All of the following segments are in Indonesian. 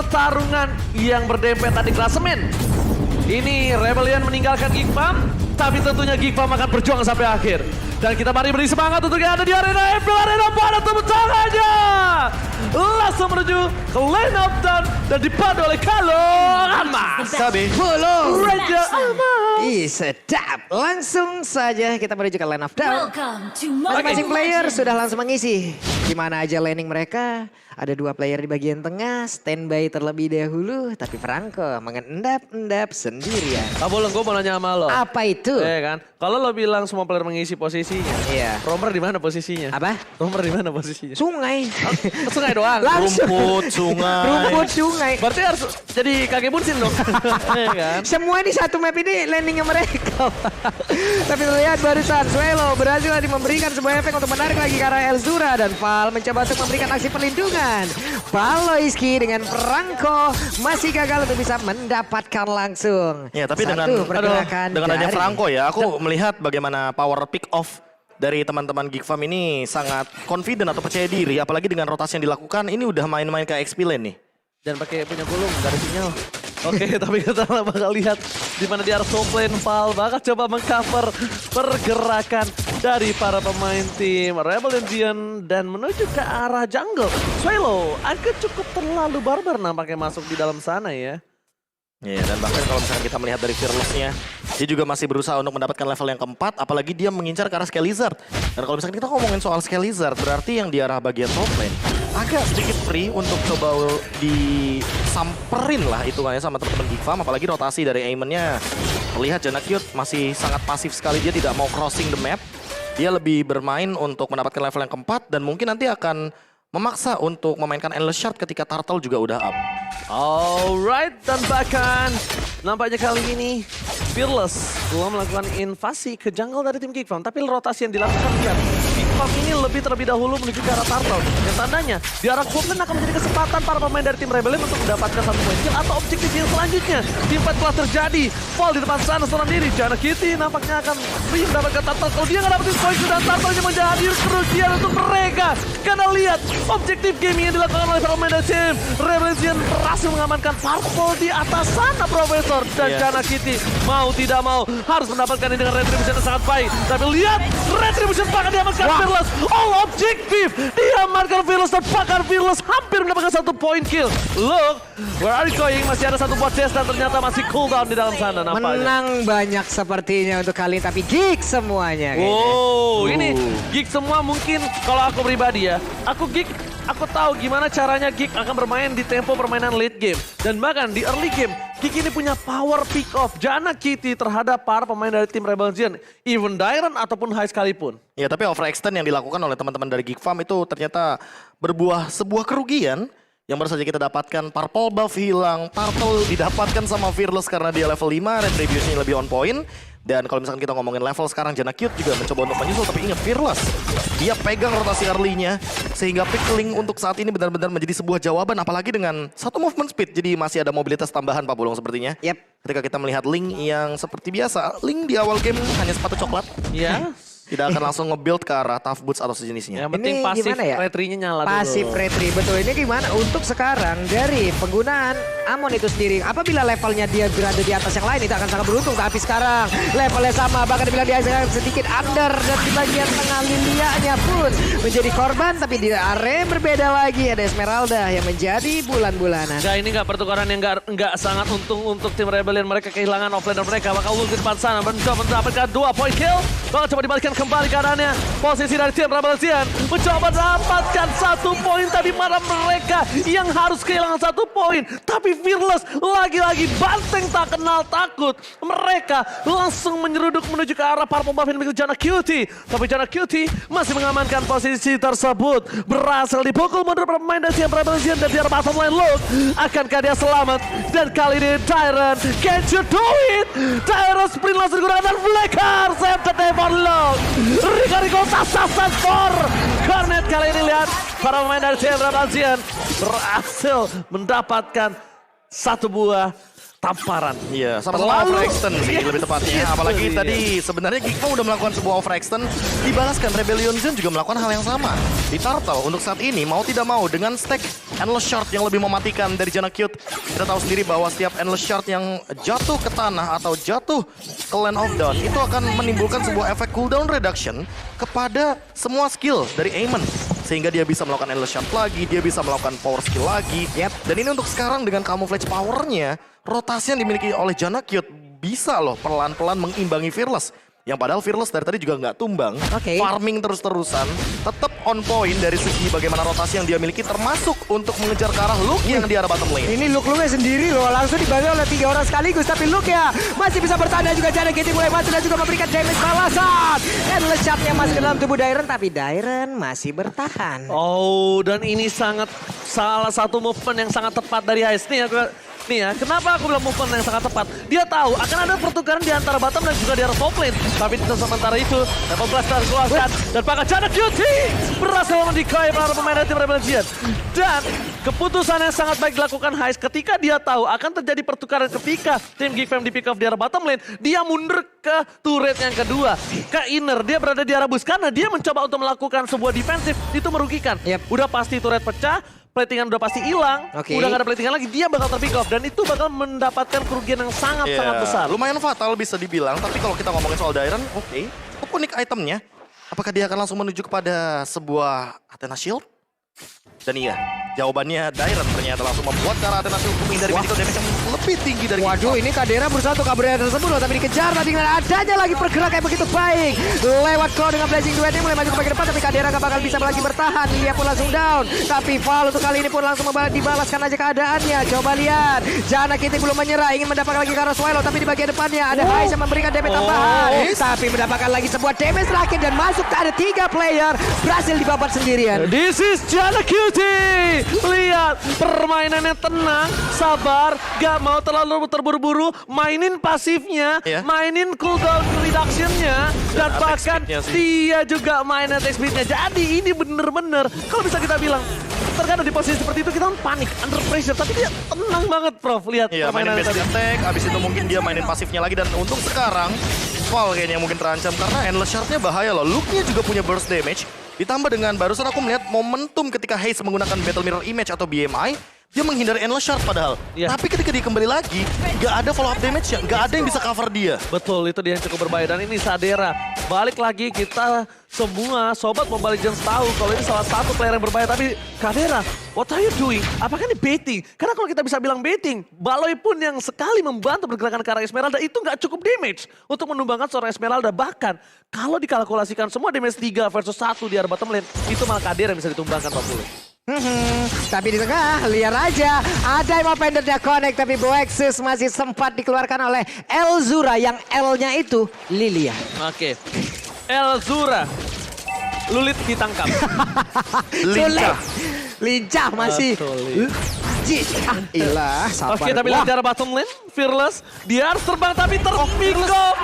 pertarungan yang berdempet tadi klasemen. Ini Rebellion meninggalkan Geekfam, tapi tentunya Geekfam akan berjuang sampai akhir. Dan kita mari beri semangat untuk yang ada di arena Apple Arena pada tepuk tangannya. Langsung menuju ke line up dan dipandu oleh Kalong Emas. Sabi. Follow. Raja Emas. Ih sedap. Langsung saja kita menuju ke line of down. Welcome to Masing-masing Mobile player Legends. sudah langsung mengisi. Gimana aja laning mereka. Ada 2 player di bagian tengah. Standby terlebih dahulu. Tapi Franco mengendap-endap sendirian. Bolong, gue mau nanya sama lo. Apa itu? Kan? Kalau lo bilang semua player mengisi posisinya. Iya. Romer di mana posisinya? Apa? Romer di mana posisinya? Sungai. Sungai doang. Langsung. Rumput, sungai. Rumput sungai. Berarti harus jadi kakek bunsin dong. Iya kan? Semua di satu map ini landingnya mereka. Tapi terlihat barusan Swelo berhasil memberikan sebuah efek untuk menarik lagi ke arah Elzura. Dan Val mencoba untuk memberikan aksi perlindungan. Paloiski dengan Franco masih gagal untuk bisa mendapatkan langsung. Ya, tapi satu pergerakan dengan adanya dari- Franco ya, aku melihat bagaimana power pick off dari teman-teman Geekfam ini sangat confident atau percaya diri. Apalagi dengan rotasi yang dilakukan, ini udah main-main kayak XP lane nih. Dan pakai punya gulung, gak ada sinyal. Oke, tapi kita bakal lihat di mana di arah top lane Val bakal coba mengcover pergerakan dari para pemain tim Rebellion dan menuju ke arah jungle. Swelo agak cukup terlalu barbar nampaknya masuk di dalam sana ya. Ya, dan bahkan kalau misalkan kita melihat dari Fearless-nya, dia juga masih berusaha untuk mendapatkan level yang keempat, apalagi dia mengincar ke arah Scalizard. Dan kalau misalkan kita ngomongin soal Scalizard, berarti yang di arah bagian top lane agak sedikit free untuk coba disamperin lah hitungannya sama teman-teman Geekfam, apalagi rotasi dari Aimen-nya. Terlihat Janakyut masih sangat pasif sekali, dia tidak mau crossing the map. Dia lebih bermain untuk mendapatkan level yang keempat dan mungkin nanti akan memaksa untuk memainkan Endless Shard ketika Turtle juga udah up. Alright, dan bahkan nampaknya kali ini Fearless belum melakukan invasi ke jungle dari tim Geekfam. Tapi rotasi yang dilakukan lihat, Geekfam ini lebih terlebih dahulu menuju ke arah Turtle. Yang tandanya di arah top lane akan menjadi kesempatan para pemain dari tim Rebellion untuk mendapatkan satu poin kill atau objektif yang selanjutnya. Team fight telah terjadi, Fall di depan sana seorang diri. Jana Kitty nampaknya akan free mendapatkan Turtle. Kalau dia nggak dapetin poin kill dan Turtle-nya menjadi krusial untuk mereka. Karena lihat objektif gaming yang dilakukan oleh para pemain dari tim Rebellion berhasil mengamankan Purple di atas sana, Profesor. Dan Jana Kitty mau tidak mau harus mendapatkan ini dengan retribution yang sangat baik. Tapi lihat retribution bahkan diamankan Fearless. All objektif diamankan Fearless dan bahkan Fearless hampir mendapatkan satu point kill. Look, where are you going? Masih ada satu buat chest dan ternyata masih cooldown di dalam sana nampaknya. Menang banyak sepertinya untuk kali ini, tapi geek semuanya kayaknya. Wow, ini Geek semua mungkin kalau aku pribadi ya, aku Geek, aku tahu gimana caranya Geek akan bermain di tempo permainan late game. Dan bahkan di early game, Geek ini punya power pick off Jana Kitty terhadap para pemain dari tim Rebellion, even Dairon ataupun High sekalipun. Ya, tapi overextend yang dilakukan oleh teman-teman dari Geekfam itu ternyata berbuah sebuah kerugian. Yang baru saja kita dapatkan, Purple buff hilang, Turtle didapatkan sama Fearless karena dia level 5, retribution lebih on point. Dan kalau misalkan kita ngomongin level sekarang, Janakyut juga mencoba untuk menyusul, tapi ingat Fearless, dia pegang rotasi early-nya, sehingga pickling untuk saat ini benar-benar menjadi sebuah jawaban, apalagi dengan satu movement speed, jadi masih ada mobilitas tambahan Pak Bolong sepertinya. Yep. Ketika kita melihat Link yang seperti biasa, Link di awal game hanya sepatu coklat. Ya. Tidak akan langsung nge-build ke arah tough boots atau sejenisnya. Yang penting Ini pasif gimana ya? retrinya nyala Pasif dulu. retri, betul. Ini gimana untuk sekarang dari penggunaan Amon itu sendiri. Apabila levelnya dia berada di atas yang lain itu akan sangat beruntung. Tapi sekarang levelnya sama, bahkan dibilang dia sedikit under. Dan di bagian tengah Lilia-nya pun menjadi korban. Tapi di area berbeda lagi ada Esmeralda yang menjadi bulan-bulanan. Enggak, ini enggak pertukaran yang enggak sangat untung untuk tim Rebellion. Mereka kehilangan offlaner mereka. Bakal ulti depan sana mencoba mendapatkan 2 point kill. Bakal coba dibalikan kembali keadaannya. Posisi dari tim Rebellion mencoba dapatkan 1 poin. Tadi mana mereka yang harus kehilangan 1 poin. Tapi Fearless lagi-lagi banteng tak kenal takut. Mereka langsung menyeruduk menuju ke arah para pembuff yang memiliki Jana Cutie. Tapi Jana Cutie masih mengamankan posisi tersebut. Berhasil dipukul mundur pemain dari tim Rebellion dan di arah bottom line. Look, akankah dia selamat? Dan kali ini Tyrant, can't you do it? Tyrant sprint langsung digunakan dan Flicker save the day for Look. Rico sasasan for Cornet. Kali ini lihat para pemain dari tim Rebellion berhasil mendapatkan satu buah tamparan. Iya, sama-sama Terlalu. overextend sih Yes, lebih tepatnya. yes, Apalagi betul, tadi sebenarnya Geekfam udah melakukan sebuah overextend. Dibalaskan Rebellion Zen juga melakukan hal yang sama. Di Turtle untuk saat ini mau tidak mau dengan stack Endless Shard yang lebih mematikan dari Janna Cute. Kita tahu sendiri bahwa setiap Endless Shard yang jatuh ke tanah atau jatuh ke Land of Dawn itu akan menimbulkan sebuah efek cooldown reduction kepada semua skill dari Aemon. Sehingga dia bisa melakukan Endless Shard lagi, dia bisa melakukan power skill lagi. Dan ini untuk sekarang dengan camouflage powernya, rotasi yang dimiliki oleh Janna Cute bisa loh pelan-pelan mengimbangi Fearless. Yang padahal Fearless dari tadi juga nggak tumbang. Oke. Farming terus-terusan, tetap on point dari segi bagaimana rotasi yang dia miliki, termasuk untuk mengejar ke arah Luke yang di arah bottom lane. Ini Luke-nya sendiri loh, langsung dibantu oleh 3 orang sekaligus. Tapi Luke ya masih bisa bertahan dan juga Janna Cute mulai mati dan juga memberikan damage balasan. Endless Shard-nya masih ke dalam tubuh Dairon, tapi Dairon masih bertahan. Oh, dan ini sangat salah satu movement yang sangat tepat dari Heist. Nih ya, kenapa aku bilang movement yang sangat tepat? Dia tahu akan ada pertukaran di antara bottom dan juga di arah top lane. Tapi di sementara itu, level blaster keluarkan dan pakai Janna Cute berhasil mendikoi para pemain dari tim Rebellion. Dan keputusan yang sangat baik dilakukan Heist ketika dia tahu akan terjadi pertukaran ketika tim Geekfam di pick off di arah bottom lane. Dia mundur ke turret yang kedua, ke inner. Dia berada di arah bus karena dia mencoba untuk melakukan sebuah defensif. Itu merugikan. Yep. Udah pasti turret pecah. Platingan udah pasti hilang, Oke. udah gak ada platingan lagi, dia bakal terpick off. Dan itu bakal mendapatkan kerugian yang sangat-sangat Iya, besar. lumayan fatal bisa dibilang, tapi kalau kita ngomongin soal Dairon, oke. Cukup unik itemnya. Apakah dia akan langsung menuju kepada sebuah Athena Shield? Dan iya, jawabannya Dairon ternyata langsung membuat ke arah Athena Shield untuk menghindari medical damage yang lebih tinggi dari Waduh, ini Kadera berusaha untuk kabur dari tersebut loh, tapi dikejar tadi dengan adanya lagi pergerakan yang begitu baik. Lewat Claw dengan Blazing Duetnya mulai maju ke bagian depan, tapi Kadera gak bakal bisa lagi bertahan. Dia pun langsung down, tapi Val untuk kali ini pun langsung dibalaskan aja keadaannya. Coba lihat, Janna Cute belum menyerah, ingin mendapatkan lagi ke arah Swallow, tapi di bagian depannya ada Heist yang memberikan damage tambahan. Tapi mendapatkan lagi sebuah damage terakhir dan masuk ada 3 player, berhasil dibabat sendirian. This is Janna Cute. Lihat, permainannya tenang, sabar, gak mau terlalu terburu-buru, mainin pasifnya, Iya. mainin cooldown reduction-nya, dan attack bahkan speed-nya sih. dia juga main attack speed-nya. Jadi ini bener-bener, kalau bisa kita bilang, terkadang di posisi seperti itu kita kan panik, under pressure, tapi dia tenang banget, Prof. Lihat Iya, mainin permainannya basic tadi. attack, abis itu mungkin dia mainin pasifnya lagi. Dan untuk sekarang, Val kayaknya mungkin terancam karena Endless Shard-nya bahaya loh. Luke-nya juga punya burst damage. Ditambah dengan barusan aku melihat momentum ketika Haze menggunakan Battle Mirror Image atau BMI. Dia menghindari Endless Shard padahal. Iya. Tapi ketika dia kembali lagi, gak ada follow up damage-nya. Gak ada yang bisa cover dia. Betul, itu dia yang cukup berbahaya. Dan ini Sadera. Balik lagi kita semua sobat Mobile Legends tahu kalau ini salah satu player yang berbahaya. Tapi Kadera, what are you doing? Apakah ini baiting? Karena kalau kita bisa bilang baiting, Baloi pun yang sekali membantu pergerakan ke arah Esmeralda itu nggak cukup damage untuk menumbangkan seorang Esmeralda. Bahkan kalau dikalkulasikan semua damage 3 versus 1 di arah bottom lane, itu malah Kadera yang bisa ditumbangkan 40. Tapi di tengah, lihat aja. Ada yang mau pendernya connect, tapi Boexus masih sempat dikeluarkan oleh Elzura yang L-nya itu Lilia. Oke. Elzura. Lulit ditangkap. Lincah. Lincah masih. Betul, Ilah, sabar. Oke, tapi lihat cara bottom lane, Fearless. Dia harus terbang tapi terpikop.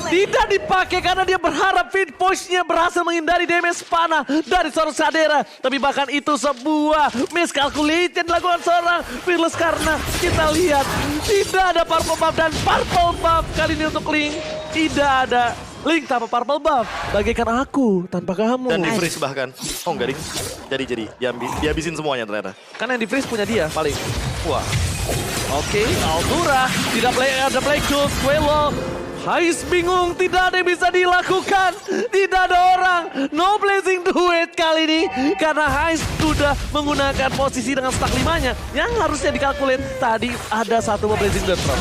Tidak dipakai karena dia berharap feed push-nya berhasil menghindari damage panah dari seorang Sadera. Tapi bahkan itu sebuah miscalculation dilakukan seorang Fearless karena kita lihat tidak ada purple buff dan purple buff kali ini untuk Link. Tidak ada Link tanpa purple buff. Bagaikan aku tanpa kamu. Dan di freeze bahkan. Oh enggak ding. Jadi. Dihabisin semuanya ternyata. Karena yang di freeze punya dia paling. Wah. Oke, Altura tidak ada play kill, Swallow. Heist bingung, tidak ada yang bisa dilakukan. Tidak ada orang. No Blazing Duet kali ini. Karena Heist sudah menggunakan posisi dengan stack 5-nya. Yang harusnya dikalkulin. Tadi ada satu Blazing Duet, Bro.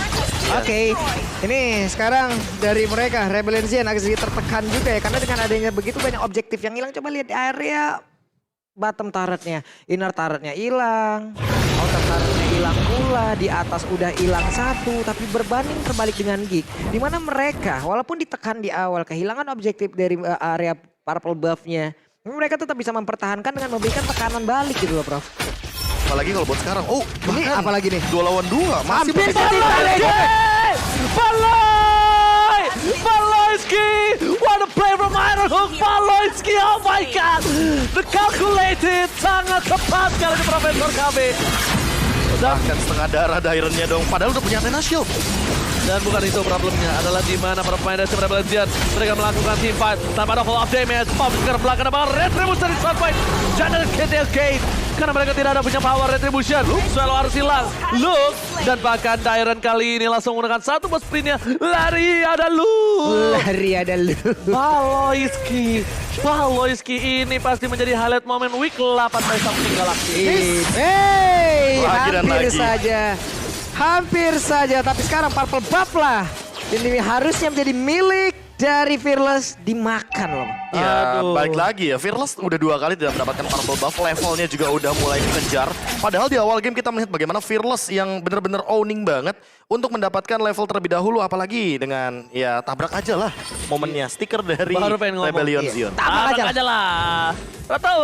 Oke, ini sekarang dari mereka Rebellion Zen agak sedikit tertekan juga ya. Karena dengan adanya begitu banyak objektif yang hilang. Coba lihat di area bottom turretnya. Inner turretnya hilang. Outer turretnya hilang pula. Di atas udah hilang satu. Tapi berbanding terbalik dengan Geek. Dimana mereka walaupun ditekan di awal. Kehilangan objektif dari area purple buff-nya. Mereka tetap bisa mempertahankan dengan memberikan tekanan balik gitu loh, Prof. Apalagi kalau buat sekarang. Oh, Ini bahkan apalagi nih? 2 lawan 2. Masih Hampir berpisah. Valoisky! What a play from Iron Hook! Valoisky, oh my god! The calculated sangat tepat kali ini Profesor KB. Bahkan setengah darah Dairon-nya dong. Padahal udah punya Athena Shield. Dan bukan itu problemnya, adalah di mana para pemain dari Rebel Legend mereka melakukan team fight tanpa ada fall of damage. Pop sekarang belakang ada Retribution dari Sunfight. Jangan KTL Gate karena mereka tidak ada punya power Retribution. Swallow harus hilang. Look dan bahkan Dairon kali ini langsung menggunakan satu bus sprintnya. Lari ada Luke. Lari ada lu. Baloyski ini pasti menjadi highlight momen week 8 by Samsung Galaxy. Hey, Lagi dan hampir lagi. saja. Hampir saja, tapi sekarang Purple Buff lah. Ini harusnya menjadi milik dari Fearless, dimakan loh. Ya, Aduh. balik lagi ya. Fearless udah 2 kali tidak mendapatkan purple buff. Levelnya juga udah mulai dikejar. Padahal di awal game kita melihat bagaimana Fearless yang benar-benar owning banget untuk mendapatkan level terlebih dahulu. Apalagi dengan ya tabrak aja lah momennya. Stiker dari Baru pengen ngomong. Rebellion Iya. Zion. Tabrak aja lah. Gak tahu,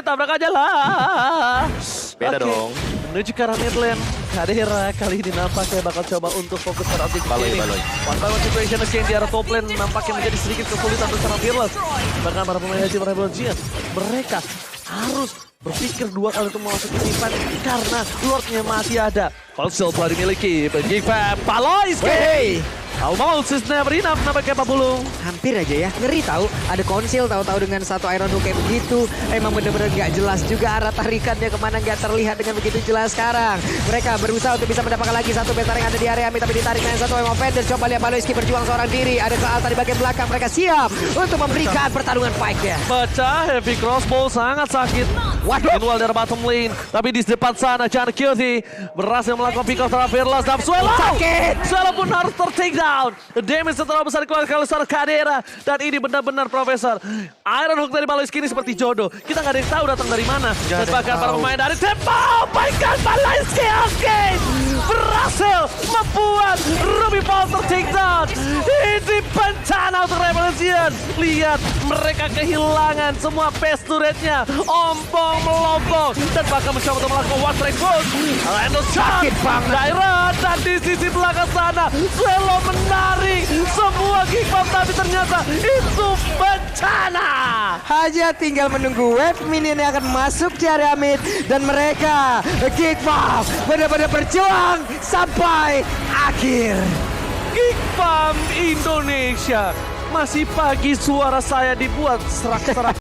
tabrak aja lah. Beda Oke. dong. Menuju ke arah mid lane. Kadira kali ini nampaknya bakal coba untuk fokus pada objektif Baloi, ini. baloi. One by one situation again di arah top lane nampaknya menjadi sedikit kesulitan untuk seorang Fearless. Bahkan para pemain dari tim Rebel Legend, mereka harus berpikir 2 kali untuk memasuki tim fight karena Lordnya masih ada. Konsel telah dimiliki, Big Fam, Baloyski! Hey, Almost is never enough, nampaknya Pak Bulung. hampir aja ya. Ngeri tahu, ada konsil tahu-tahu dengan satu Iron Hook kayak begitu. Emang bener-bener nggak jelas juga arah tarikannya kemana, nggak terlihat dengan begitu jelas sekarang. Mereka berusaha untuk bisa mendapatkan lagi satu betar yang ada di area mid, tapi ditarik dengan satu Emma Fender. Coba lihat Baloyski berjuang seorang diri. Ada ke Alta di bagian belakang. Mereka siap untuk memberikan pertarungan fight-nya. Pecah, heavy crossbow sangat sakit. Waduh. Meanwhile dari bottom lane. Tapi di depan sana, Chan Cutie berhasil melakukan pick off terhadap Fearless. Dan Swallow! Sakit. Swallow pun harus ter-take down. The damage terlalu besar dikeluarkan oleh seorang Kadera. Dan ini benar-benar Profesor. Iron Hook dari Baloyski ini seperti jodoh. Kita nggak ada yang tahu datang dari mana. Dan ada yang bahkan para tahu. pemain dari Tempo. Oh my God, Baloyski again! Berhasil membuat Ruby Paul ter-take down. Ini bencana untuk Rebel Legend. Lihat, mereka kehilangan semua base turretnya. Ompong melompong. Dan bahkan mencoba untuk melakukan one strike push. Randall shot. Sakit banget. Dairon. Dan di sisi belakang sana, Swallow menarik semua kickback. Tapi ternyata itu bencana. Hanya tinggal menunggu wave minion yang akan masuk di area mid. Dan mereka, Geek Buff, benar-benar berjuang sampai akhir. Kickbam Indonesia. Masih pagi suara saya dibuat serak-serak.